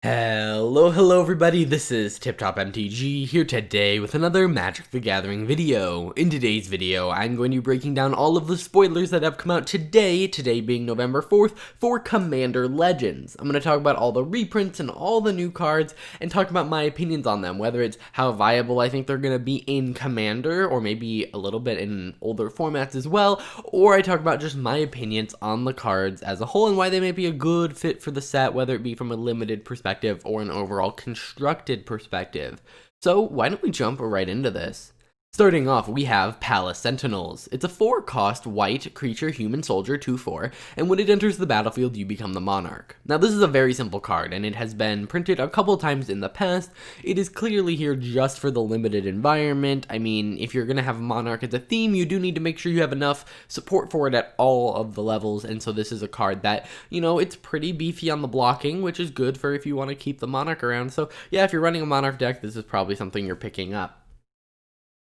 Hello everybody, this is Tip Top MTG here today with another Magic the Gathering video. In today's video, I'm going to be breaking down all of the spoilers that have come out today being November 4th, for Commander Legends. I'm going to talk about all the reprints and all the new cards, and talk about my opinions on them, whether it's how viable I think they're going to be in Commander, or maybe a little bit in older formats as well, or I talk about just my opinions on the cards as a whole, and why they may be a good fit for the set, whether it be from a limited perspective or an overall constructed perspective. So why don't we jump right into this? Starting off, we have Palace Sentinels. It's a 4-cost white creature human soldier 2/4, and when it enters the battlefield, you become the monarch. Now this is a very simple card, and it has been printed a couple times in the past. It is clearly here just for the limited environment. I mean, if you're going to have a monarch as a theme, you do need to make sure you have enough support for it at all of the levels, and so this is a card that, you know, it's pretty beefy on the blocking, which is good for if you want to keep the monarch around. So yeah, if you're running a monarch deck, this is probably something you're picking up.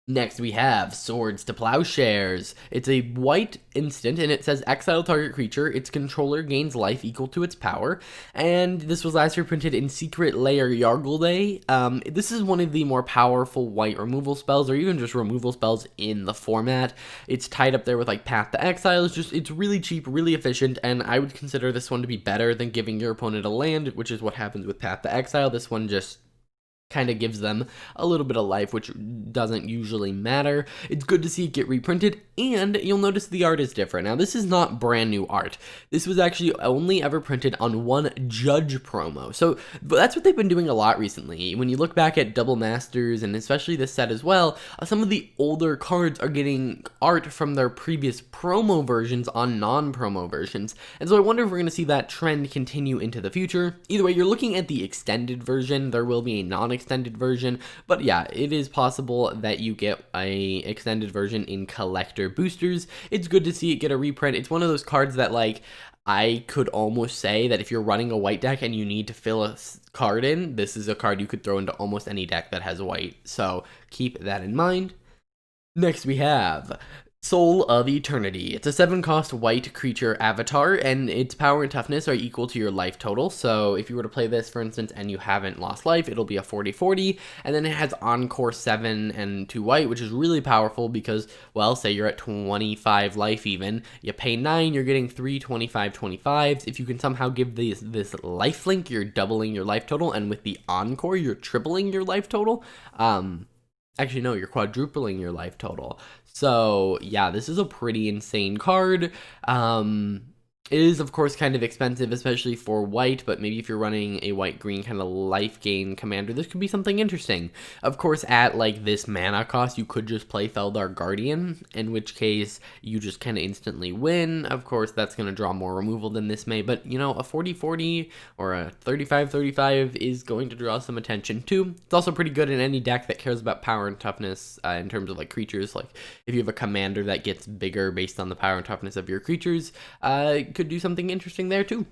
Next, we have Swords to Plowshares. It's a white instant, and it says exile target creature. Its controller gains life equal to its power, and this was last reprinted in Secret Lair Yargle Day. This is one of the more powerful white removal spells, or even just removal spells in the format. It's tied up there with like Path to Exile. It's really cheap, really efficient, and I would consider this one to be better than giving your opponent a land, which is what happens with Path to Exile. This one just kind of gives them a little bit of life, which doesn't usually matter. It's good to see it get reprinted, and you'll notice the art is different. Now, this is not brand new art. This was actually only ever printed on one Judge promo. So that's what they've been doing a lot recently. When you look back at Double Masters, and especially this set as well, some of the older cards are getting art from their previous promo versions on non-promo versions. And so I wonder if we're going to see that trend continue into the future. Either way, you're looking at the extended version. There will be a non-extended version, but yeah, it is possible that you get a extended version in collector boosters. It's good to see it get a reprint. It's one of those cards that, like, I could almost say that if you're running a white deck and you need to fill a card in, this is a card you could throw into almost any deck that has white, so keep that in mind. Next, we have Soul of Eternity. It's a 7-cost white creature avatar, and its power and toughness are equal to your life total. So if you were to play this, for instance, and you haven't lost life, it'll be a 40/40, and then it has Encore 7 and 2 white, which is really powerful because, well, say you're at 25 life even, you pay 9, you're getting 3 25/25s. If you can somehow give this lifelink, you're doubling your life total, and with the Encore, you're tripling your life total. Actually, no, you're quadrupling your life total. So, yeah, this is a pretty insane card. It is, of course, kind of expensive, especially for white, but maybe if you're running a white-green kind of life gain commander, this could be something interesting. Of course, at, like, this mana cost, you could just play Feldar Guardian, in which case you just kind of instantly win. Of course, that's going to draw more removal than this may, but, you know, a 40/40 or a 35/35 is going to draw some attention, too. It's also pretty good in any deck that cares about power and toughness in terms of, like, creatures. Like, if you have a commander that gets bigger based on the power and toughness of your creatures, could do something interesting there too.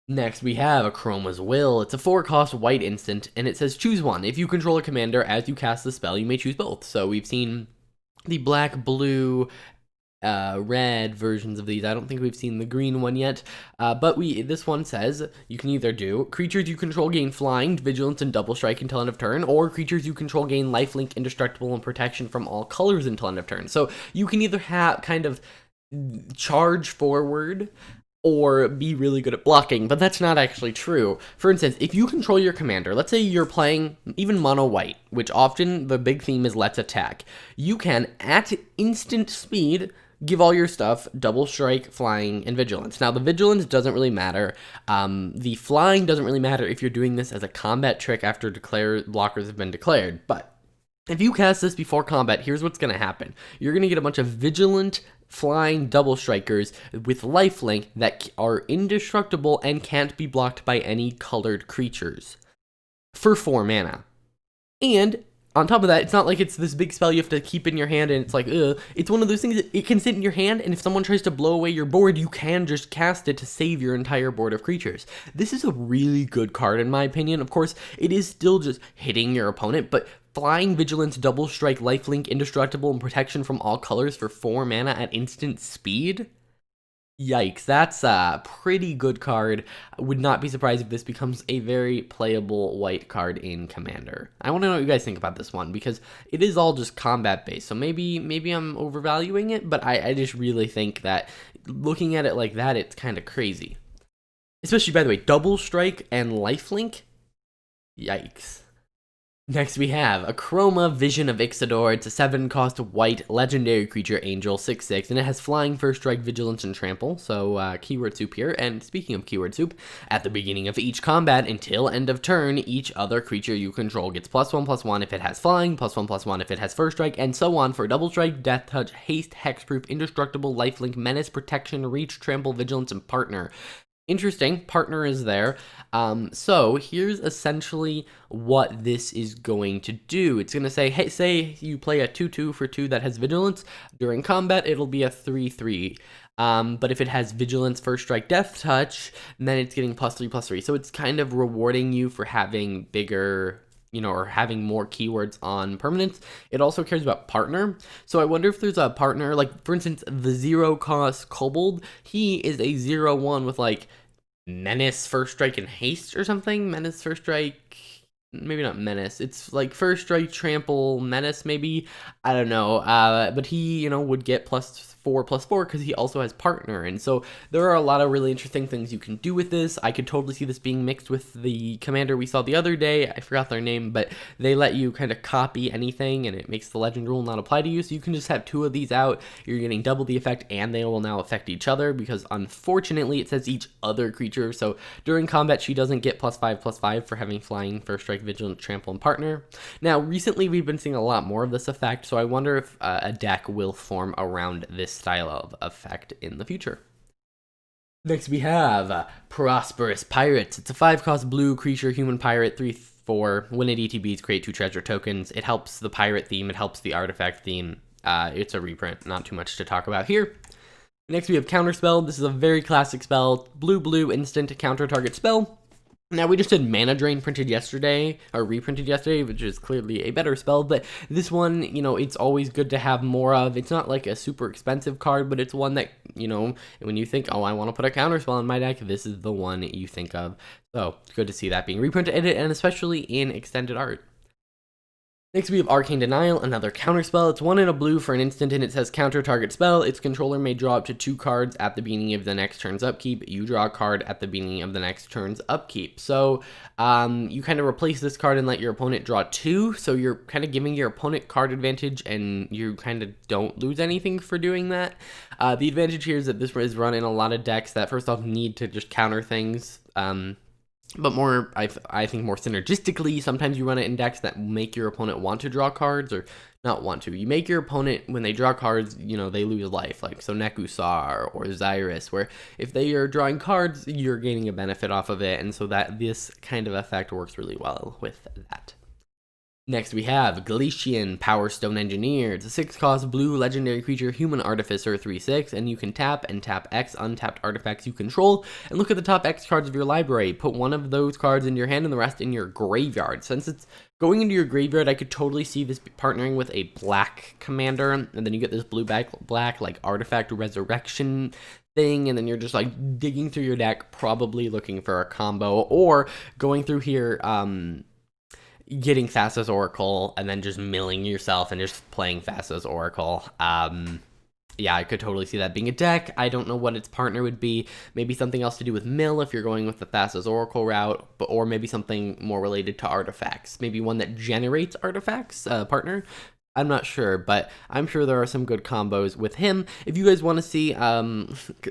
Next, we have Chroma's Will. It's a 4-cost white instant, and it says choose one. If you control a commander as you cast the spell, you may choose both. So we've seen the black, blue, red versions of these. I don't think we've seen the green one yet, but this one says you can either do creatures you control gain flying, vigilance, and double strike until end of turn, or creatures you control gain lifelink, indestructible, and protection from all colors until end of turn. So you can either have kind of charge forward or be really good at blocking, but that's not actually true. For instance, if you control your commander, let's say you're playing even mono white, which often the big theme is let's attack, you can at instant speed give all your stuff double strike, flying, and vigilance. Now the vigilance doesn't really matter. The flying doesn't really matter if you're doing this as a combat trick after blockers have been declared, but if you cast this before combat, here's what's going to happen. You're going to get a bunch of vigilant, flying double strikers with lifelink that are indestructible and can't be blocked by any colored creatures for 4 mana. And on top of that, it's not like it's this big spell you have to keep in your hand and it's like, ugh. It's one of those things that it can sit in your hand, and if someone tries to blow away your board, you can just cast it to save your entire board of creatures. This is a really good card in my opinion. Of course, it is still just hitting your opponent, but flying, vigilance, double strike, lifelink, indestructible, and protection from all colors for 4 mana at instant speed? Yikes, that's a pretty good card. I would not be surprised if this becomes a very playable white card in Commander. I want to know what you guys think about this one, because it is all just combat based, so maybe I'm overvaluing it, but I just really think that looking at it like that, it's kind of crazy. Especially, by the way, double strike and lifelink? Yikes. Next we have Akroma, Vision of Ixidor. It's a 7-cost white legendary creature angel, 6/6, and it has flying, first strike, vigilance, and trample, so keyword soup here. And speaking of keyword soup, at the beginning of each combat until end of turn, each other creature you control gets +1/+1 if it has flying, +1/+1 if it has first strike, and so on for double strike, death touch, haste, hexproof, indestructible, lifelink, menace, protection, reach, trample, vigilance, and partner. Interesting, partner is there. So here's essentially what this is going to do. It's going to say, hey, say you play a 2/2 for 2 that has vigilance. During combat, it'll be a 3/3. But if it has vigilance, first strike, death touch, then it's getting +3/+3. So it's kind of rewarding you for having bigger, or having more keywords on permanents. It also cares about partner. So I wonder if there's a partner, like for instance, the 0-cost Kobold, he is a 0/1 with like menace, first strike, and haste or something. Menace, first strike, maybe not menace. It's like first strike, trample, menace, maybe. I don't know. But he, would get +4/+4 because he also has partner. And so there are a lot of really interesting things you can do with this. I could totally see this being mixed with the commander we saw the other day. I forgot their name, but they let you kind of copy anything and it makes the legend rule not apply to you. So you can just have 2 of these out. You're getting double the effect and they will now affect each other because unfortunately it says each other creature. So during combat, she doesn't get +5/+5 for having flying, first strike, vigilant, trample, and partner. Now, recently we've been seeing a lot more of this effect. So I wonder if a deck will form around this style of effect in the future. Next we have Prosperous Pirates. It's a 5-cost blue creature human pirate, 3/4. When it ETBs, create 2 treasure tokens. It helps the pirate theme, it helps the artifact theme. It's a reprint, not too much to talk about here. Next we have Counterspell. This is a very classic spell. Blue, instant, counter target spell. Now, we just had Mana Drain printed yesterday, or reprinted yesterday, which is clearly a better spell, but this one, it's always good to have more of. It's not like a super expensive card, but it's one that, when you think, oh, I want to put a counterspell in my deck, this is the one you think of. So, it's good to see that being reprinted, and especially in extended art. Next we have Arcane Denial, another counterspell. It's 1 in a blue for an instant and it says counter target spell. Its controller may draw up to 2 cards at the beginning of the next turn's upkeep. You draw a card at the beginning of the next turn's upkeep. So you kind of replace this card and let your opponent draw 2. So you're kind of giving your opponent card advantage and you kind of don't lose anything for doing that. The advantage here is that this is run in a lot of decks that first off need to just counter things. But more, I think more synergistically, sometimes you run it in decks that make your opponent want to draw cards, or not want to. You make your opponent, when they draw cards, they lose life, like so Nekusar or Xyrus, where if they are drawing cards, you're gaining a benefit off of it, and so that this kind of effect works really well with that. Next we have Glacian, Power Stone Engineer. It's a 6-cost blue legendary creature, human artificer, 3/6, and you can tap and tap X untapped artifacts you control, and look at the top X cards of your library. Put one of those cards in your hand and the rest in your graveyard. Since it's going into your graveyard, I could totally see this partnering with a black commander, and then you get this black like artifact resurrection thing, and then you're just like digging through your deck, probably looking for a combo, or going through here, getting Thassa's Oracle and then just milling yourself and just playing Thassa's Oracle. Yeah, I could totally see that being a deck. I don't know what its partner would be. Maybe something else to do with mill if you're going with the Thassa's Oracle route, or maybe something more related to artifacts. Maybe one that generates artifacts, partner. I'm not sure, but I'm sure there are some good combos with him. If you guys want to see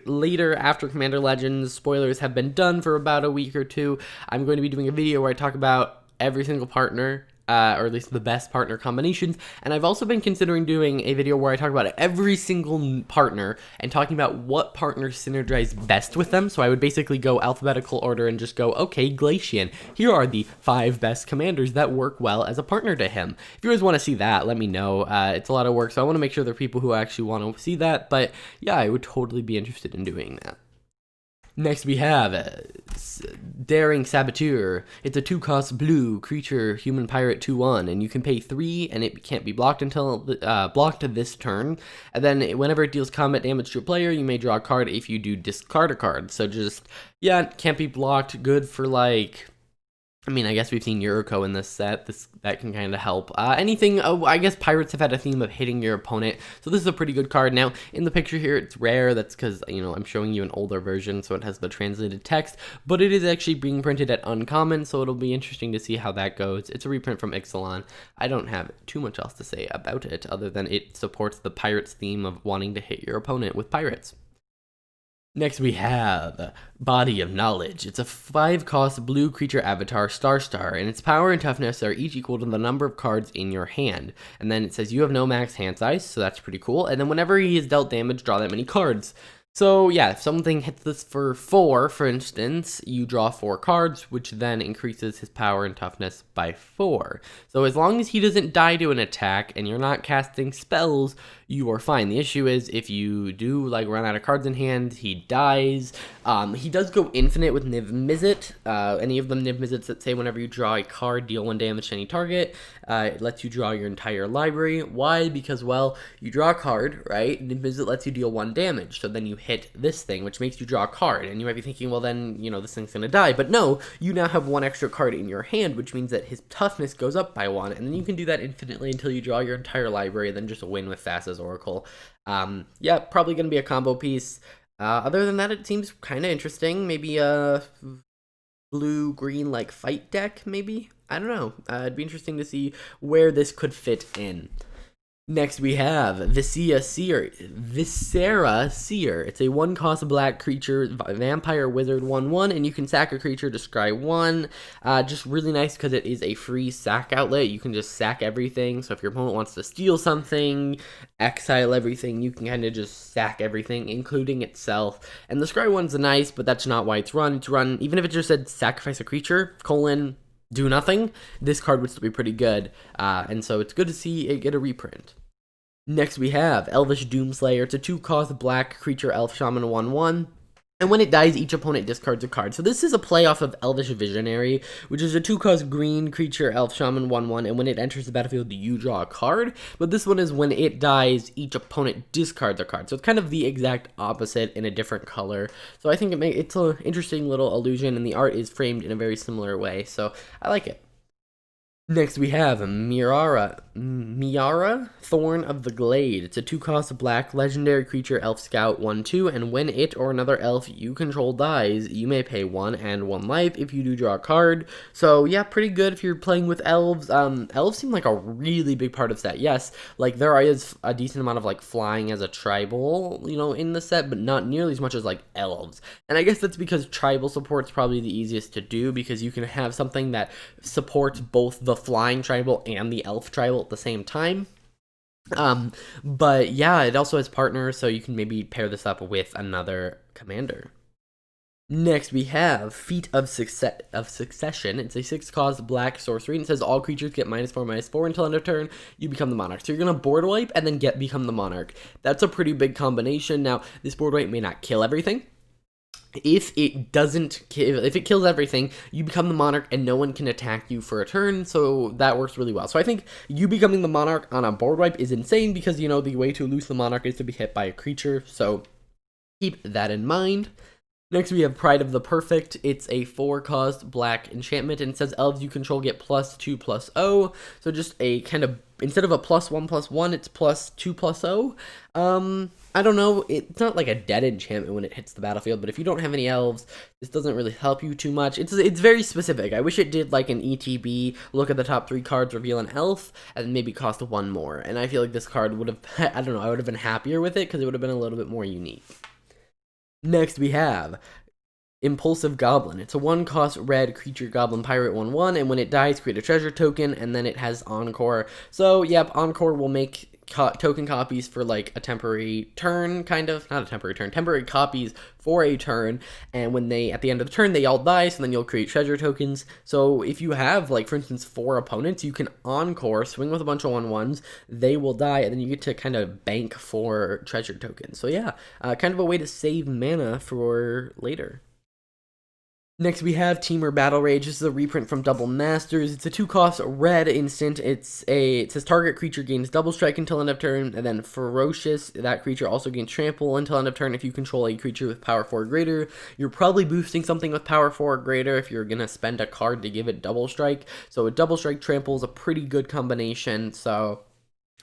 later after Commander Legends, spoilers have been done for about a week or 2. I'm going to be doing a video where I talk about every single partner, or at least the best partner combinations, and I've also been considering doing a video where I talk about every single partner and talking about what partners synergize best with them. So I would basically go alphabetical order and just go, okay, Glacian, here are the 5 best commanders that work well as a partner to him. If you guys want to see that, let me know. It's a lot of work, so I want to make sure there are people who actually want to see that, but yeah, I would totally be interested in doing that. Next we have Daring Saboteur. It's a 2-cost blue creature, human pirate 2/1, and you can pay 3, and it can't be blocked until blocked this turn. And then whenever it deals combat damage to a player, you may draw a card. If you do, discard a card. So just, yeah, can't be blocked. Good for, like, I mean, I guess we've seen Yuriko in this set. That can kind of help. Anything, I guess pirates have had a theme of hitting your opponent, so this is a pretty good card. Now, in the picture here, it's rare. That's because, you know, I'm showing you an older version, so it has the translated text, but it is actually being printed at uncommon, so it'll be interesting to see how that goes. It's a reprint from Ixalan. I don't have too much else to say about it, other than it supports the pirates theme of wanting to hit your opponent with pirates. Next we have Body of Knowledge. It's a 5-cost blue creature avatar, Star, and its power and toughness are each equal to the number of cards in your hand. And then it says you have no max hand size, so that's pretty cool. And then whenever he is dealt damage, draw that many cards. So yeah, if something hits this for 4, for instance, you draw 4 cards, which then increases his power and toughness by 4. So as long as he doesn't die to an attack and you're not casting spells, you are fine. The issue is if you do like run out of cards in hand, he dies. He does go infinite with Niv Mizzet. Any of them Niv Mizzets that say whenever you draw a card, deal 1 damage to any target. It lets you draw your entire library. Why? Because, well, you draw a card, right? Niv Mizzet lets you deal 1 damage. So then you hit this thing, which makes you draw a card. And you might be thinking, well, then, you know, this thing's going to die. But no, you now have 1 extra card in your hand, which means that his toughness goes up by 1. And then you can do that infinitely until you draw your entire library, and then just win with Thassa's Oracle. Yeah, probably going to be a combo piece. Other than that, it seems kind of interesting. Maybe a blue-green, like, fight deck, maybe? I don't know. It'd be interesting to see where this could fit in. Next, we have Viscera Seer. It's a 1-cost black creature, vampire wizard 1/1, and you can sack a creature to scry 1. Just really nice because it is a free sack outlet. You can just sack everything. So if your opponent wants to steal something, exile everything, you can kind of just sack everything, including itself. And the scry 1's nice, but that's not why it's run. It's run, even if it just said sacrifice a creature, do nothing, this card would still be pretty good, and so it's good to see it get a reprint. Next we have Elvish Doomslayer. It's a 2-cost black creature elf shaman 1/1. And when it dies, each opponent discards a card. So this is a play off of Elvish Visionary, which is a 2-cost green creature elf shaman 1/1, and when it enters the battlefield, you draw a card. But this one is when it dies, each opponent discards a card. So it's kind of the exact opposite in a different color. So I think it's an interesting little illusion, and the art is framed in a very similar way. So I like it. Next we have Miara, Thorn of the Glade. It's a 2-cost black legendary creature elf scout 1/2, and when it or another elf you control dies, you may pay 1 and 1 life if you do draw a card. So yeah, pretty good if you're playing with elves. Elves seem like a really big part of set. Yes, like there is a decent amount of like flying as a tribal, you know, in the set, but not nearly as much as like elves. And I guess that's because tribal support's probably the easiest to do, because you can have something that supports both the flying tribal and the elf tribal at the same time. But yeah, it also has partners, so you can maybe pair this up with another commander. Next, we have Feat of Succession. It's a 6-cost black sorcery, and it says all creatures get -4/-4 until end of turn. You become the monarch. So you're gonna board wipe and then become the monarch. That's a pretty big combination. Now, this board wipe may not kill everything. If it kills everything, you become the monarch and no one can attack you for a turn, so that works really well. So I think you becoming the monarch on a board wipe is insane, because, you know, the way to lose the monarch is to be hit by a creature, so keep that in mind. Next, we have Pride of the Perfect. It's a 4-cost black enchantment, and it says elves you control get +2/+0. So just a kind of, instead of a +1/+1, it's +2/+0. I don't know, it's not like a dead enchantment when it hits the battlefield, but if you don't have any elves, this doesn't really help you too much. It's very specific. I wish it did like an ETB, look at the top 3 cards, reveal an elf, and maybe cost 1 more. And I feel like this card would have, I don't know, I would have been happier with it because it would have been a little bit more unique. Next, we have Impulsive Goblin. It's a 1-cost red creature goblin pirate 1/1, and when it dies, create a treasure token, and then it has Encore. So, yep, Encore will make token copies for like a temporary turn, kind of, not a temporary turn, temporary copies for a turn, and when they, at the end of the turn, they all die, so then you'll create treasure tokens. So if you have, like, for instance, 4 opponents, you can Encore, swing with a bunch of 1/1s, they will die, and then you get to kind of bank for treasure tokens. So yeah, kind of a way to save mana for later. Next we have Teamer Battle Rage. This is a reprint from Double Masters. It's a 2-cost red instant. It says target creature gains double strike until end of turn, and then Ferocious. That creature also gains trample until end of turn if you control a creature with power 4 or greater. You're probably boosting something with power 4 or greater if you're gonna spend a card to give it double strike. So a double strike trample is a pretty good combination. So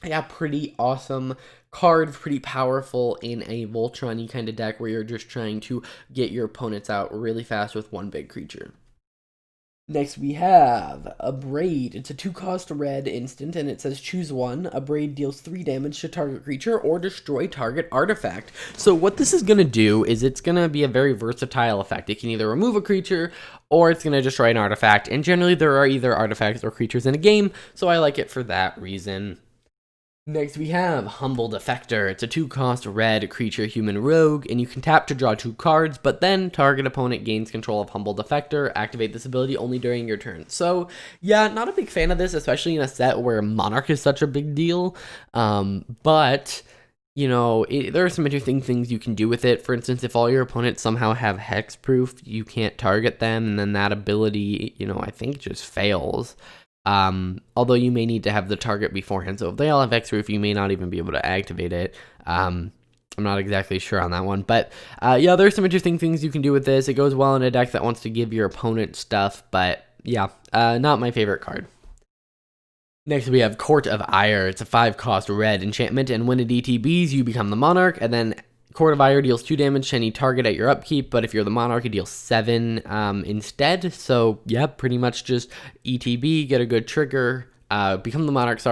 yeah, pretty awesome card, pretty powerful in a Voltron-y kind of deck where you're just trying to get your opponents out really fast with one big creature. Next we have Abrade. It's a 2-cost red instant, and it says choose one. Abrade deals 3 damage to target creature or destroy target artifact. So what this is going to do is it's going to be a very versatile effect. It can either remove a creature or it's going to destroy an artifact, and generally there are either artifacts or creatures in a game, so I like it for that reason. Next we have Humble Defector. It's a 2-cost red creature human rogue, and you can tap to draw 2 cards, but then target opponent gains control of Humble Defector. Activate this ability only during your turn. So yeah, not a big fan of this, especially in a set where Monarch is such a big deal. But you know, there are some interesting things you can do with it. For instance, if all your opponents somehow have hexproof, you can't target them, and then that ability, you know, I think just fails. Although you may need to have the target beforehand, so if they all have hexproof, you may not even be able to activate it. I'm not exactly sure on that one, but yeah, there's some interesting things you can do with this. It goes well in a deck that wants to give your opponent stuff, but yeah, not my favorite card. Next we have Court of Ire. It's a 5-cost red enchantment, and when it ETBs, you become the Monarch, and then Court of Ire deals 2 damage to any target at your upkeep, but if you're the Monarch, it deals 7 instead. So yeah, pretty much just ETB, get a good trigger, become the Monarch,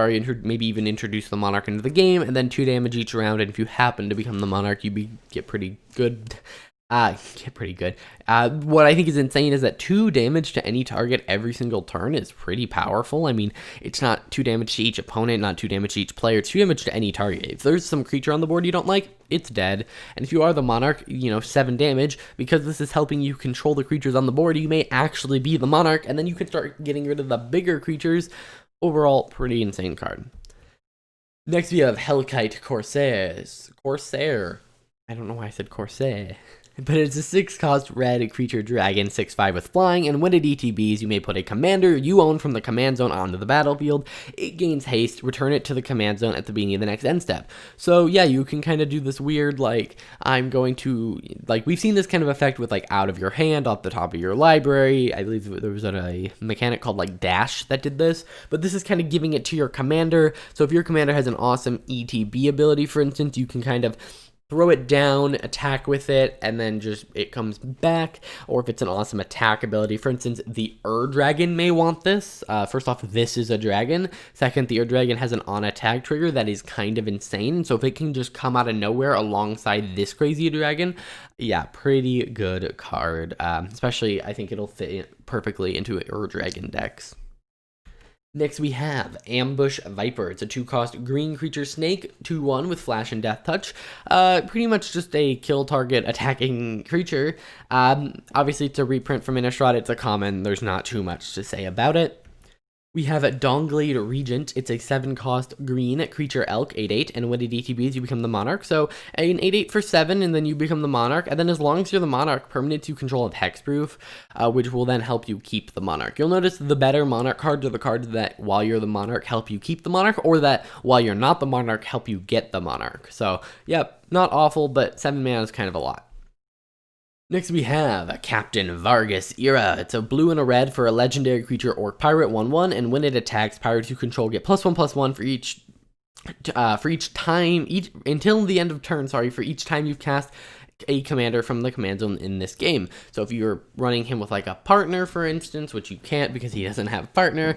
maybe even introduce the Monarch into the game, and then 2 damage each round, and if you happen to become the Monarch, you get pretty good. What I think is insane is that 2 damage to any target every single turn is pretty powerful. I mean, it's not 2 damage to each opponent, not 2 damage to each player, it's 2 damage to any target. If there's some creature on the board you don't like, it's dead. And if you are the Monarch, you know, 7 damage, because this is helping you control the creatures on the board, you may actually be the Monarch, and then you can start getting rid of the bigger creatures. Overall, pretty insane card. Next we have Hellkite Corsair. I don't know why I said Corsair. But it's a 6-cost red creature dragon, 6/5 with flying, and when it ETBs, you may put a commander you own from the command zone onto the battlefield. It gains haste, return it to the command zone at the beginning of the next end step. So yeah, you can kind of do this weird, like, we've seen this kind of effect with, like, out of your hand, off the top of your library. I believe there was a mechanic called, like, Dash that did this, but this is kind of giving it to your commander. So if your commander has an awesome ETB ability, for instance, you can kind of throw it down, attack with it, and then just it comes back. Or if it's an awesome attack ability, for instance, the Dragon may want this. First off, this is a dragon. Second, the Dragon has an on-attack trigger that is kind of insane. So if it can just come out of nowhere alongside this crazy dragon, yeah, pretty good card. Especially, I think it'll fit perfectly into Dragon decks. Next we have Ambush Viper. It's a 2-cost green creature snake, 2/1 with flash and death touch. Pretty much just a kill target attacking creature. Obviously it's a reprint from Innistrad. It's a common. There's not too much to say about it. We have a Dawnglade Regent. It's a 7-cost green creature elk, 8/8, and when it ETBs, you become the Monarch. So an 8/8 for 7, and then you become the Monarch. And then as long as you're the Monarch, permanents you control of hexproof, which will then help you keep the Monarch. You'll notice the better Monarch cards are the cards that, while you're the Monarch, help you keep the Monarch, or that, while you're not the Monarch, help you get the Monarch. So, yep, not awful, but 7 mana is kind of a lot. Next we have Captain Vargas Era. It's a blue and a red for a legendary creature Orc Pirate 1/1, and when it attacks, pirates you control get +1/+1 for each time until the end of turn. For each time you've cast a commander from the command zone in this game. So if you're running him with like a partner, for instance, which you can't because he doesn't have a partner.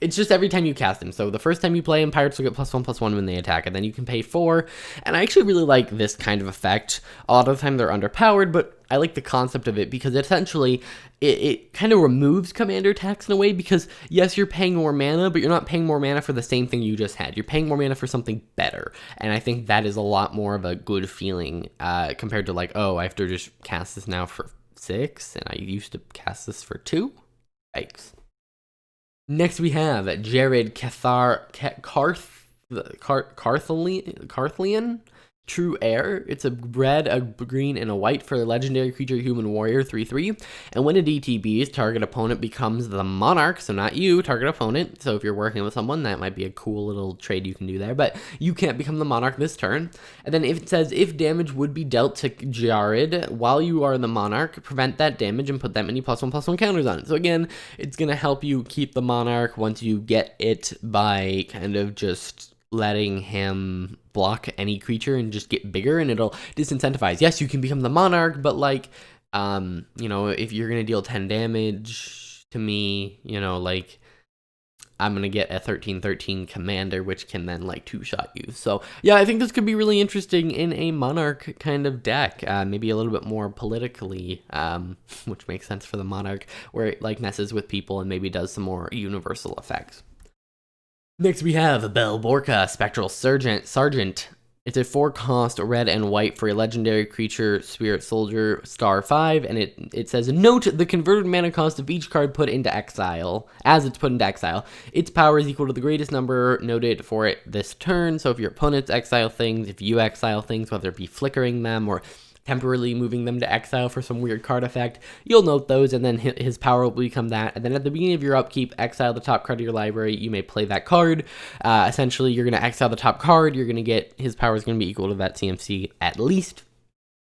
It's just every time you cast him. So the first time you play him, pirates will get +1/+1 when they attack, and then you can pay 4. And I actually really like this kind of effect. A lot of the time they're underpowered, but I like the concept of it because essentially it kind of removes commander tax in a way, because yes, you're paying more mana, but you're not paying more mana for the same thing you just had. You're paying more mana for something better. And I think that is a lot more of a good feeling compared to like, oh, I have to just cast this now for 6 and I used to cast this for 2. Yikes. Next we have Jared Carthalian. True Air. It's a red, a green, and a white for a legendary creature human warrior 3/3. And when it ETBs, target opponent becomes the monarch, so not you, target opponent. So if you're working with someone, that might be a cool little trade you can do there, but you can't become the monarch this turn. And then if it says if damage would be dealt to Jared while you are the monarch, prevent that damage and put that many +1/+1 counters on it. So again, it's going to help you keep the monarch once you get it by kind of just letting him block any creature and just get bigger, and it'll disincentivize. Yes, you can become the monarch, but like, you know, if you're gonna deal 10 damage to me, you know, like, I'm gonna get a 13/13 commander, which can then like 2-shot you. So yeah, I think this could be really interesting in a monarch kind of deck, maybe a little bit more politically, which makes sense for the monarch, where it like messes with people and maybe does some more universal effects. Next we have Belborka, Spectral Sergeant. It's a 4-cost red and white for a legendary creature, Spirit Soldier, star 5, and it says, note the converted mana cost of each card put into exile, as it's put into exile. Its power is equal to the greatest number noted for it this turn, so if your opponents exile things, if you exile things, whether it be flickering them or temporarily moving them to exile for some weird card effect, you'll note those, and then his power will become that. And then at the beginning of your upkeep, exile the top card of your library. You may play that card. Essentially, you're going to exile the top card. You're going to get his power is going to be equal to that CMC at least.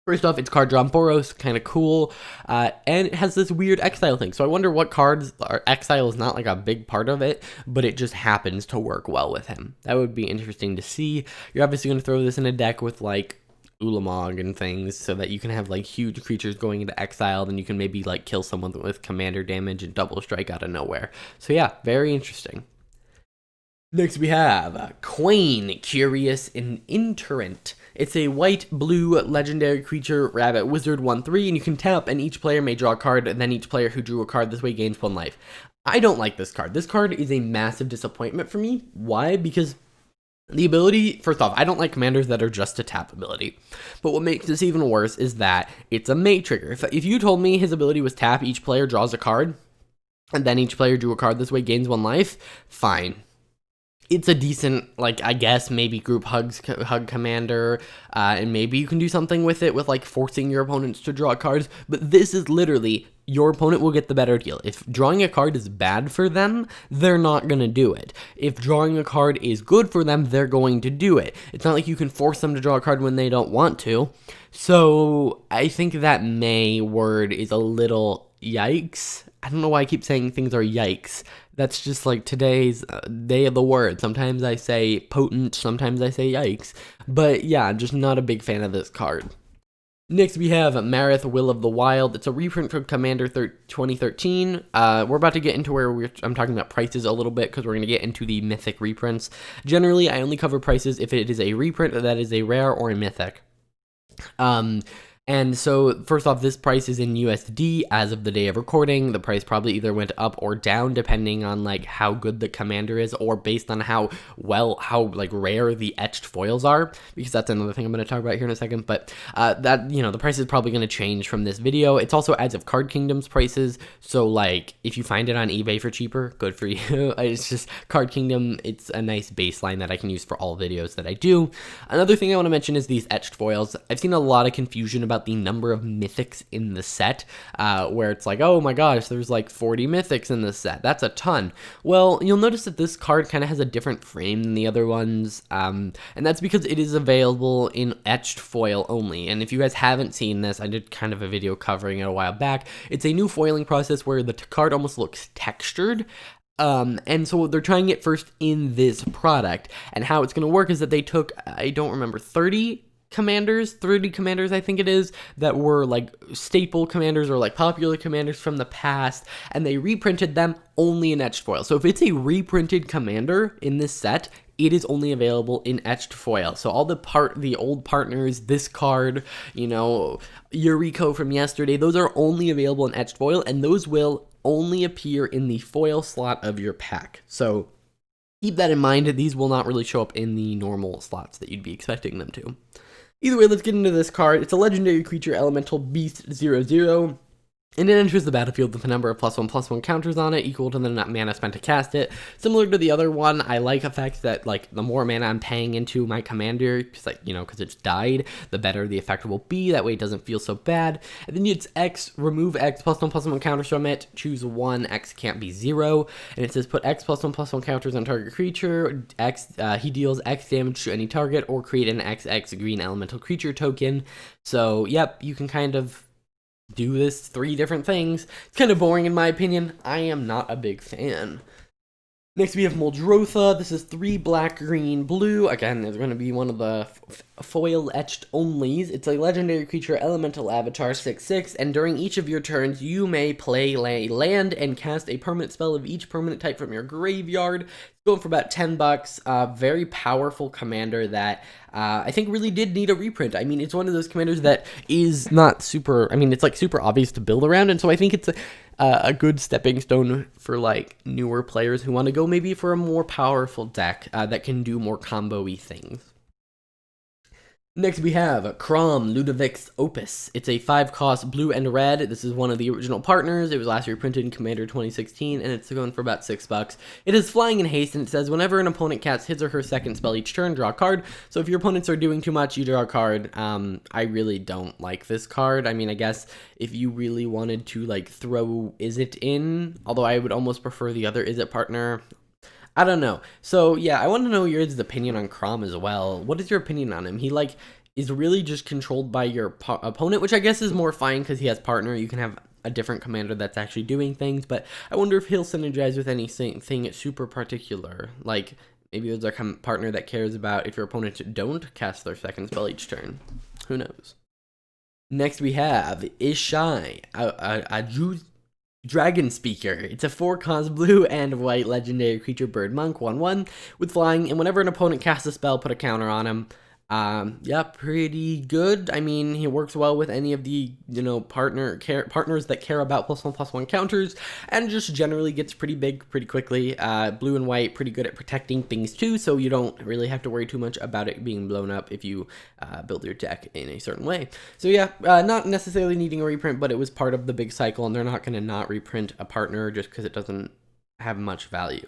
First off, it's card draw on Boros, kind of cool, and it has this weird exile thing. So I wonder what cards are exile is not like a big part of it, but it just happens to work well with him. That would be interesting to see. You're obviously going to throw this in a deck with like Ulamog and things so that you can have like huge creatures going into exile, then you can maybe like kill someone with commander damage and double strike out of nowhere. So yeah, very interesting. Next we have Quain, Curious and Interrent. It's a white-blue legendary creature, rabbit wizard 1/3, and you can tap, and each player may draw a card, and then each player who drew a card this way gains 1 life. I don't like this card. This card is a massive disappointment for me. Why? Because the ability, first off, I don't like commanders that are just a tap ability. But what makes this even worse is that it's a mate trigger. If you told me his ability was tap, each player draws a card, and then each player drew a card this way gains 1 life, fine. It's a decent, like, I guess, maybe group hug commander, and maybe you can do something with it with, like, forcing your opponents to draw cards, but this is literally, your opponent will get the better deal. If drawing a card is bad for them, they're not going to do it. If drawing a card is good for them, they're going to do it. It's not like you can force them to draw a card when they don't want to. So, I think that May word is a little yikes. I don't know why I keep saying things are yikes. That's just like today's day of the word. Sometimes I say potent, sometimes I say yikes. But yeah, I'm just not a big fan of this card. Next we have Marith, Will of the Wild. It's a reprint from Commander 2013. We're about to get into where I'm talking about prices a little bit because we're going to get into the mythic reprints. Generally, I only cover prices if it is a reprint that is a rare or a mythic. And so, first off, this price is in USD as of the day of recording. The price probably either went up or down depending on, like, how good the commander is or based on how rare the etched foils are, because that's another thing I'm going to talk about here in a second. But the price is probably going to change from this video. It's also as of Card Kingdom's prices. So, like, if you find it on eBay for cheaper, good for you. It's just Card Kingdom. It's a nice baseline that I can use for all videos that I do. Another thing I want to mention is these etched foils. I've seen a lot of confusion about the number of mythics in the set, where it's like, oh my gosh, there's like 40 mythics in this set. That's a ton. Well, you'll notice that this card kind of has a different frame than the other ones, and that's because it is available in etched foil only. And if you guys haven't seen this, I did kind of a video covering it a while back. It's a new foiling process where the card almost looks textured. And so they're trying it first in this product, and how it's going to work is that they took, I don't remember, 30 commanders I think it is, that were like staple commanders or like popular commanders from the past, and they reprinted them only in etched foil. So if it's a reprinted commander in this set, it is only available in etched foil. So all the old partners, this card, Yuriko from yesterday, those are only available in etched foil, and those will only appear in the foil slot of your pack. So keep that in mind. These will not really show up in the normal slots that you'd be expecting them to. Either way, let's get into this card. It's a legendary creature, Elemental Beast 0/0. And it enters the battlefield with a number of +1/+1 counters on it, equal to the mana spent to cast it. Similar to the other one, I like the fact that, like, the more mana I'm paying into my commander, because, like, you know, because it's died, the better the effect will be. That way it doesn't feel so bad. And then it's X, remove X +1/+1 counters from it, choose 1, X can't be 0. And it says put X +1/+1 counters on target creature, X, he deals X damage to any target, or create an XX green elemental creature token. So, yep, you can kind of do this 3 different things. It's kind of boring in my opinion. I am not a big fan. Next we have Muldrotha. This is 3 black, green, blue. Again, it's going to be one of the foil etched onlys. It's a legendary creature, elemental avatar, 6/6, and during each of your turns, you may play land and cast a permanent spell of each permanent type from your graveyard. It's going for about $10. Very powerful commander that I think really did need a reprint. I mean, it's one of those commanders that is not super, I mean, it's like super obvious to build around, and so I think it's a good stepping stone for like newer players who want to go maybe for a more powerful deck that can do more combo-y things. Next we have Crom, Ludovic's Opus. It's a 5-cost blue and red. This is one of the original partners. It was last reprinted in Commander 2016, and it's going for about $6. It is flying in haste, and it says whenever an opponent casts his or her second spell each turn, draw a card. So if your opponents are doing too much, you draw a card. I really don't like this card. I mean, I guess if you really wanted to like throw Izzet in, although I would almost prefer the other Izzet partner. I don't know. So yeah, I want to know your opinion on Crom as well. What is your opinion on him? He like is really just controlled by your opponent, which I guess is more fine because he has partner. You can have a different commander that's actually doing things, but I wonder if he'll synergize with anything super particular. Like maybe there's a partner that cares about if your opponents don't cast their second spell each turn. Who knows? Next we have Ishai, a Dragon Speaker. It's a 4-cost blue and white legendary creature bird monk, 1/1 with flying, and whenever an opponent casts a spell, put a counter on him. Yeah, pretty good. I mean, he works well with any of the, you know, partners that care about +1/+1 counters, and just generally gets pretty big pretty quickly. Blue and white, pretty good at protecting things too, so you don't really have to worry too much about it being blown up if you build your deck in a certain way. So yeah, not necessarily needing a reprint, but it was part of the big cycle, and they're not going to not reprint a partner just because it doesn't have much value.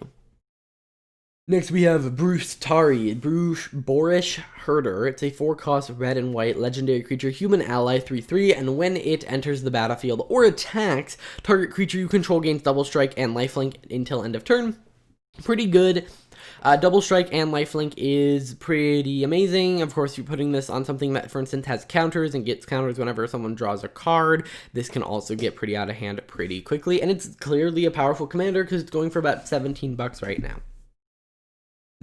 Next we have Bruce Tari, Boorish Herder. It's a 4-cost red and white legendary creature, human ally, 3/3, and when it enters the battlefield or attacks, target creature you control gains double strike and lifelink until end of turn. Pretty good. Double strike and lifelink is pretty amazing. Of course, you're putting this on something that, for instance, has counters and gets counters whenever someone draws a card. This can also get pretty out of hand pretty quickly, and it's clearly a powerful commander because it's going for about $17 right now.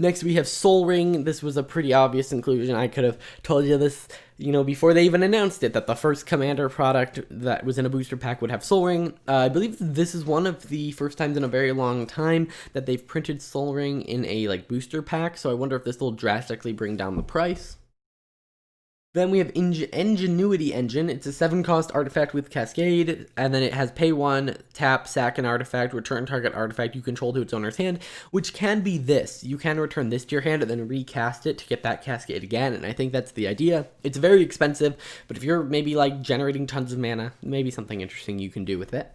Next, we have Sol Ring. This was a pretty obvious inclusion. I could have told you this, you know, before they even announced it, that the first Commander product that was in a booster pack would have Sol Ring. I believe this is one of the first times in a very long time that they've printed Sol Ring in a, like, booster pack, so I wonder if this will drastically bring down the price. Then we have Ingenuity Engine. It's a 7-cost artifact with Cascade, and then it has pay 1, tap, sack an artifact, return target artifact you control to its owner's hand, which can be this. You can return this to your hand and then recast it to get that Cascade again, and I think that's the idea. It's very expensive, but if you're maybe like generating tons of mana, maybe something interesting you can do with it.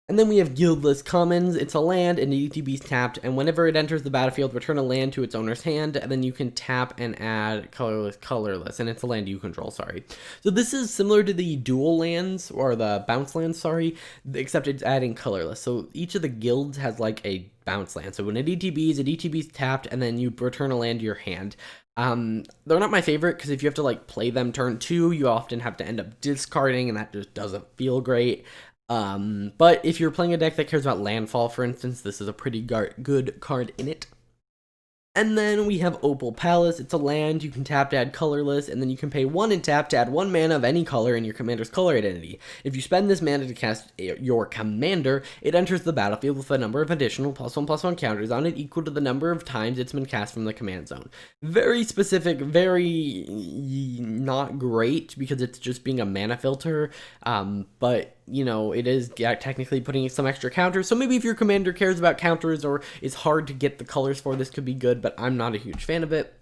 And then we have Guildless Commons. It's a land, and the ETB's tapped, and whenever it enters the battlefield, return a land to its owner's hand, and then you can tap and add colorless, and it's a land you control, sorry. So this is similar to the dual lands, or the bounce lands, sorry, except it's adding colorless. So each of the guilds has like a bounce land. So when it ETB's tapped, and then you return a land to your hand. They're not my favorite, because if you have to like play them turn 2, you often have to end up discarding, and that just doesn't feel great. But if you're playing a deck that cares about landfall, for instance, this is a pretty good card in it. And then we have Opal Palace. It's a land. You can tap to add colorless, and then you can pay 1 and tap to add 1 mana of any color in your commander's color identity. If you spend this mana to cast your commander, it enters the battlefield with a number of additional +1/+1 counters on it equal to the number of times it's been cast from the command zone. Very specific, very not great, because it's just being a mana filter, but you know, it is technically putting some extra counters, so maybe if your commander cares about counters or is hard to get the colors for, this could be good, but I'm not a huge fan of it.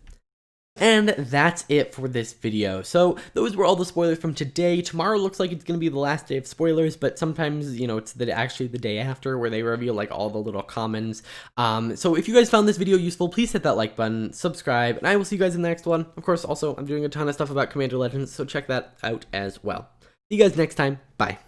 And that's it for this video. So those were all the spoilers from today. Tomorrow looks like it's going to be the last day of spoilers, but sometimes, you know, it's actually the day after where they reveal like all the little commons. So if you guys found this video useful, please hit that like button, subscribe, and I will see you guys in the next one. Of course, also, I'm doing a ton of stuff about Commander Legends, so check that out as well. See you guys next time. Bye.